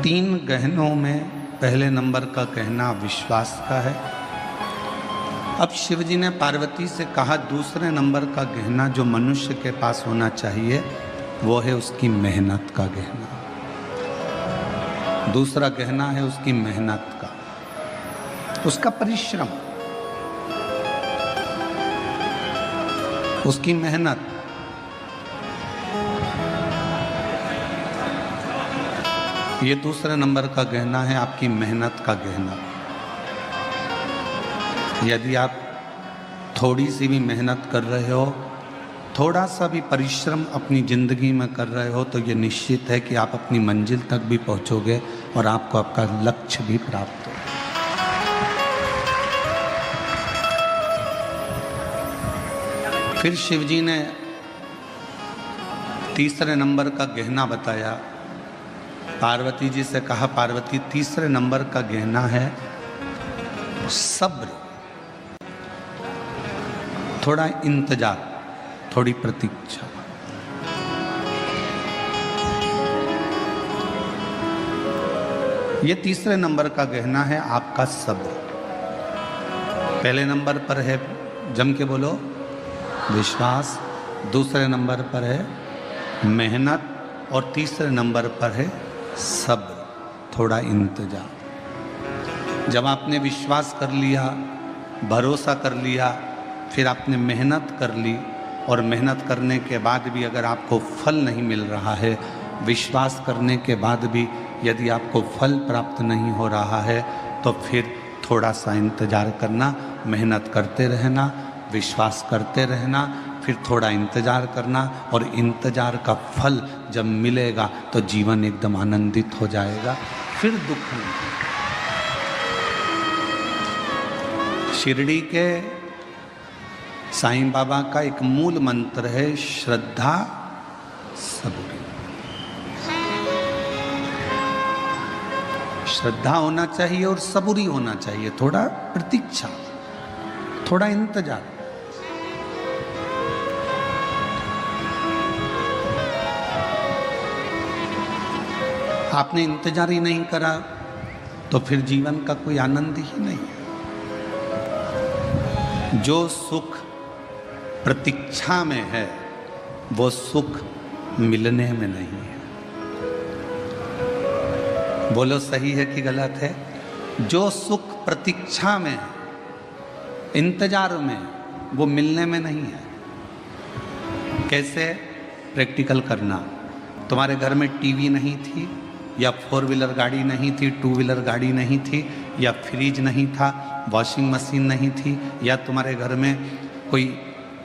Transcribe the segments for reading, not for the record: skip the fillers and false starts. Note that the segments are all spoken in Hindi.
3 गहनों में पहले नंबर का गहना विश्वास का है। अब शिव जी ने पार्वती से कहा दूसरे नंबर का गहना जो मनुष्य के पास होना चाहिए वो है उसकी मेहनत का गहना। दूसरा गहना है उसकी मेहनत का, उसका परिश्रम, उसकी मेहनत। ये दूसरे नंबर का गहना है आपकी मेहनत का गहना। यदि आप थोड़ी सी भी मेहनत कर रहे हो, थोड़ा सा भी परिश्रम अपनी जिंदगी में कर रहे हो, तो ये निश्चित है कि आप अपनी मंजिल तक भी पहुंचोगे और आपको आपका लक्ष्य भी प्राप्त हो। फिर शिव जी ने तीसरे नंबर का गहना बताया। पार्वती जी से कहा पार्वती तीसरे नंबर का गहना है सब्र, थोड़ा इंतजार, थोड़ी प्रतीक्षा। ये तीसरे नंबर का गहना है आपका सब्र। पहले नंबर पर है, जम के बोलो, विश्वास। दूसरे नंबर पर है मेहनत और तीसरे नंबर पर है सब्र, थोड़ा इंतजार। जब आपने विश्वास कर लिया, भरोसा कर लिया, फिर आपने मेहनत कर ली और मेहनत करने के बाद भी अगर आपको फल नहीं मिल रहा है, विश्वास करने के बाद भी यदि आपको फल प्राप्त नहीं हो रहा है, तो फिर थोड़ा सा इंतजार करना, मेहनत करते रहना, विश्वास करते रहना, फिर थोड़ा इंतजार करना, और इंतजार का फल जब मिलेगा तो जीवन एकदम आनंदित हो जाएगा, फिर दुख नहीं। शिरडी के साईं बाबा का एक मूल मंत्र है श्रद्धा सबूरी। श्रद्धा होना चाहिए और सबूरी होना चाहिए, थोड़ा प्रतीक्षा, थोड़ा इंतजार। आपने इंतजार ही नहीं करा तो फिर जीवन का कोई आनंद ही नहीं है। जो सुख प्रतीक्षा में है वो सुख मिलने में नहीं है। बोलो सही है कि गलत है? जो सुख प्रतीक्षा में, इंतजार में, वो मिलने में नहीं है। कैसे? प्रैक्टिकल करना। तुम्हारे घर में टीवी नहीं थी, या 4 व्हीलर गाड़ी नहीं थी, 2 व्हीलर गाड़ी नहीं थी, या फ्रिज नहीं था, वॉशिंग मशीन नहीं थी, या तुम्हारे घर में कोई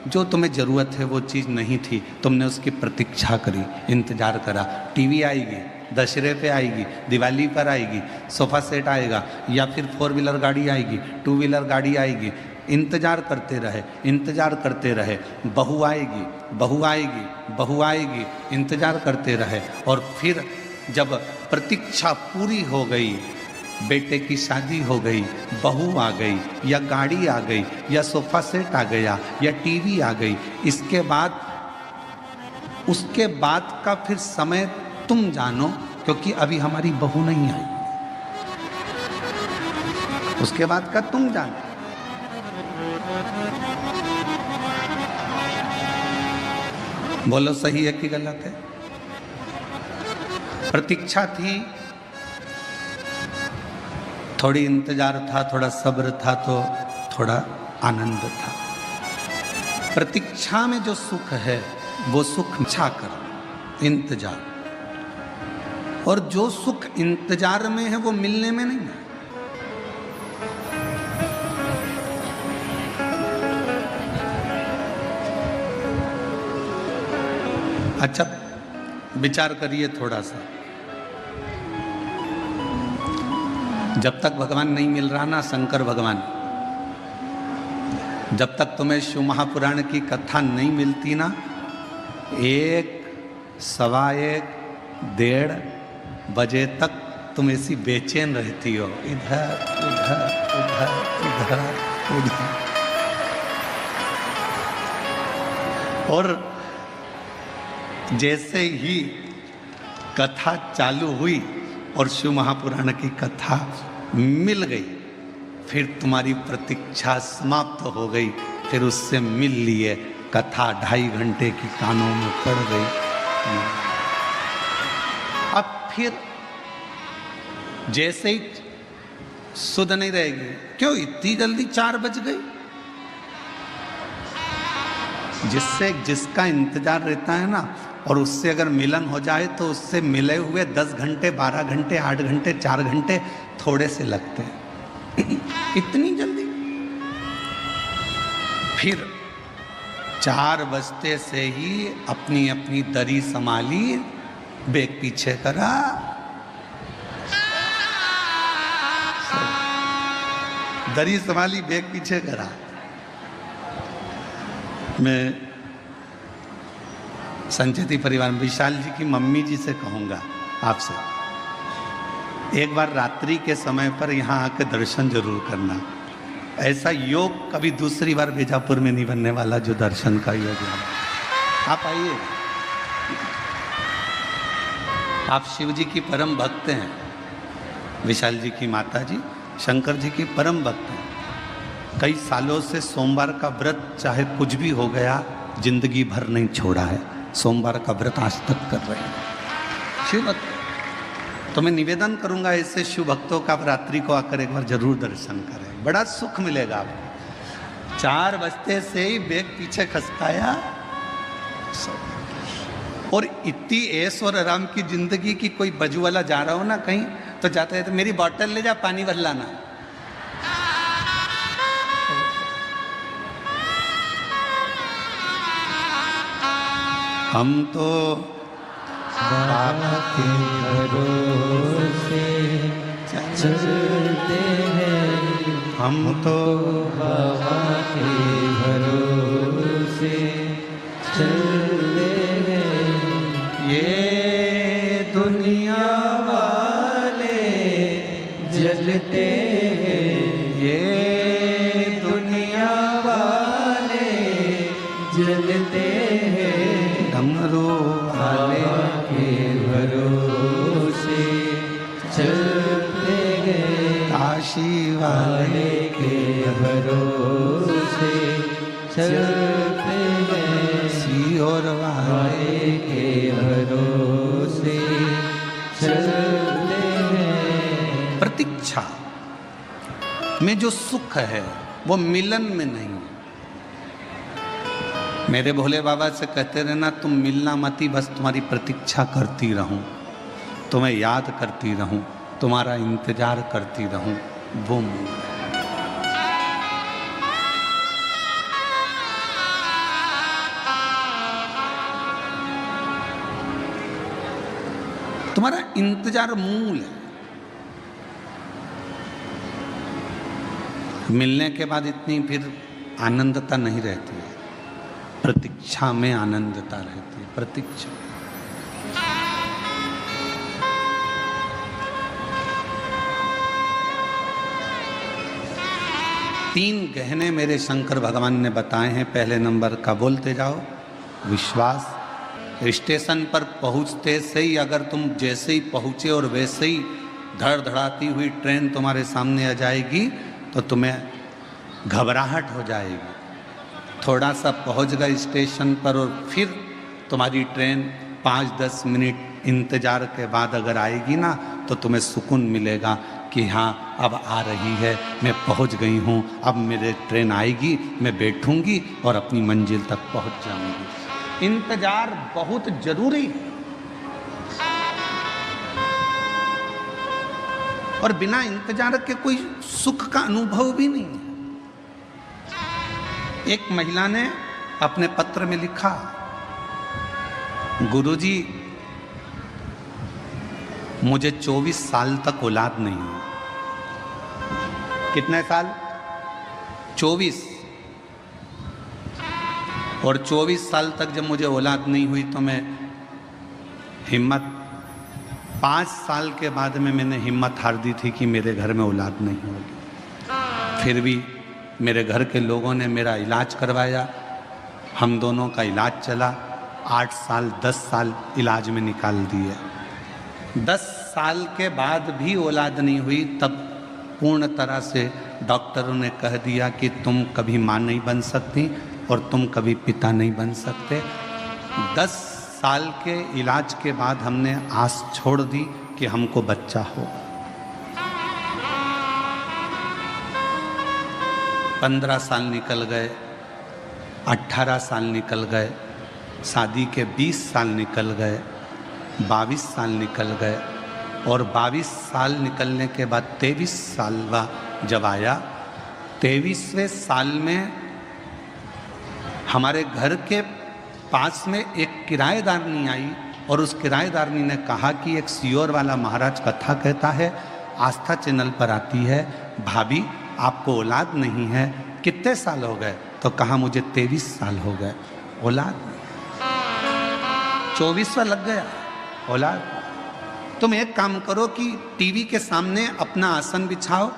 जो तुम्हें ज़रूरत है वो चीज़ नहीं थी, तुमने उसकी प्रतीक्षा करी, इंतजार करा। टीवी आएगी, दशहरे पे आएगी, दिवाली पर आएगी, सोफ़ा सेट आएगा, या फिर 4 व्हीलर गाड़ी आएगी, 2 व्हीलर गाड़ी आएगी, इंतजार करते रहे, इंतजार करते रहे। बहू आएगी, बहू आएगी, बहू आएगी, इंतजार करते रहे। और फिर जब प्रतीक्षा पूरी हो गई, बेटे की शादी हो गई, बहू आ गई, या गाड़ी आ गई, या सोफ़ा सेट आ गया, या टीवी आ गई, इसके बाद उसके बाद का फिर समय तुम जानो, क्योंकि अभी हमारी बहू नहीं आई। उसके बाद का तुम जानो। बोलो सही है कि गलत है? प्रतीक्षा थी, थोड़ी इंतजार था, थोड़ा सब्र था, तो थोड़ा आनंद था। प्रतीक्षा में जो सुख है वो सुख इच्छा कर, इंतजार। और जो सुख इंतजार में है वो मिलने में नहीं है। अच्छा, विचार करिए थोड़ा सा। जब तक भगवान नहीं मिल रहा ना, शंकर भगवान, जब तक तुम्हें शिव महापुराण की कथा नहीं मिलती ना, 1, 1:15, 1:30 बजे तक तुम ऐसी बेचैन रहती हो, इधर उधर उधर उधर उधर। और जैसे ही कथा चालू हुई और शिव महापुराण की कथा मिल गई, फिर तुम्हारी प्रतीक्षा समाप्त हो गई, फिर उससे मिल लिए, कथा 2.5 घंटे की कानों में पड़ गई। अब फिर जैसे ही सुध नहीं रहेगी, क्यों इतनी जल्दी 4 बज गई? जिससे जिसका इंतजार रहता है ना, और उससे अगर मिलन हो जाए तो उससे मिले हुए 10 घंटे, 12 घंटे, 8 घंटे, 4 घंटे थोड़े से लगते हैं। इतनी जल्दी? फिर 4 बजते से ही अपनी अपनी दरी संभाली, बेग पीछे करा, दरी संभाली, बेग पीछे करा। मैं संचेती परिवार में विशाल जी की मम्मी जी से कहूँगा आपसे, एक बार रात्रि के समय पर यहाँ आकर दर्शन जरूर करना। ऐसा योग कभी दूसरी बार बीजापुर में नहीं बनने वाला जो दर्शन का योग है। आप आइए। आप शिव जी की परम भक्त हैं, विशाल जी की माता जी शंकर जी की परम भक्त हैं। कई सालों से सोमवार का व्रत चाहे कुछ भी हो गया जिंदगी भर नहीं छोड़ा है, सोमवार का व्रत आज तक कर रहे हैं शिव भक्त। तो मैं निवेदन करूंगा ऐसे शिव भक्तों का, आप रात्रि को आकर एक बार जरूर दर्शन करें, बड़ा सुख मिलेगा आपको। 4 बजते से ही बेग पीछे खसकाया, और इतनी ऐश और आराम की जिंदगी की, कोई बजू वाला जा रहा हो ना कहीं तो जाते हैं तो मेरी बोतल ले जा, पानी भर लाना। हम तो बाबा के भरोसे चलते हैं, हम तो बाबा के भरोसे चलते हैं, ये दुनिया वाले जलते हैं, ये दुनिया वाले जलते हैं, डमरू वाले के भरोसे चलते हैं, काशी वाले के भरोसे चलते हैं, सीहोर वाले के भरोसे चलते हैं। प्रतीक्षा में जो सुख है वो मिलन में नहीं। मेरे भोले बाबा से कहते रहना, तुम मिलना मती, बस तुम्हारी प्रतीक्षा करती रहूं, तुम्हें याद करती रहूं, तुम्हारा इंतजार करती रहूं, वो तुम्हारा इंतजार मूल है। मिलने के बाद इतनी फिर आनंदता नहीं रहती है, प्रतीक्षा में आनंदता रहती है। प्रतीक्षा तीन गहने मेरे शंकर भगवान ने बताए हैं। पहले नंबर का बोलते जाओ, विश्वास। स्टेशन पर पहुंचते से ही अगर तुम जैसे ही पहुंचे और वैसे ही धड़धड़ाती हुई ट्रेन तुम्हारे सामने आ जाएगी तो तुम्हें घबराहट हो जाएगी। थोड़ा सा पहुंच गए स्टेशन पर और फिर तुम्हारी ट्रेन 5-10 मिनट इंतजार के बाद अगर आएगी ना तो तुम्हें सुकून मिलेगा कि हाँ अब आ रही है, मैं पहुंच गई हूँ, अब मेरे ट्रेन आएगी, मैं बैठूंगी और अपनी मंजिल तक पहुंच जाऊंगी। इंतजार बहुत जरूरी है और बिना इंतजार के कोई सुख का अनुभव भी नहीं है। एक महिला ने अपने पत्र में लिखा, गुरुजी मुझे 24 साल तक औलाद नहीं हुई। कितने साल? 24। और 24 साल तक जब मुझे औलाद नहीं हुई तो मैं हिम्मत 5 साल के बाद में मैंने हिम्मत हार दी थी कि मेरे घर में औलाद नहीं होगी। फिर भी मेरे घर के लोगों ने मेरा इलाज करवाया, हम दोनों का इलाज चला। 8 साल 10 साल इलाज में निकाल दिए। 10 साल के बाद भी औलाद नहीं हुई, तब पूर्ण तरह से डॉक्टरों ने कह दिया कि तुम कभी माँ नहीं बन सकती और तुम कभी पिता नहीं बन सकते। 10 साल के इलाज के बाद हमने आस छोड़ दी कि हमको बच्चा हो। 15 साल निकल गए, 18 साल निकल गए, शादी के 20 साल निकल गए, 22 साल निकल गए और 22 साल निकलने के बाद 23 साल जब आया, 23वें साल में हमारे घर के पास में एक किराएदारनी आई और उस किराएदारनी ने कहा कि एक सियोर वाला महाराज कथा कहता है, आस्था चैनल पर आती है, भाभी आपको औलाद नहीं है, कितने साल हो गए? तो कहा मुझे 23 साल हो गए, औलाद नहीं। 24वां लग गया, औलाद। तुम एक काम करो कि टीवी के सामने अपना आसन बिछाओ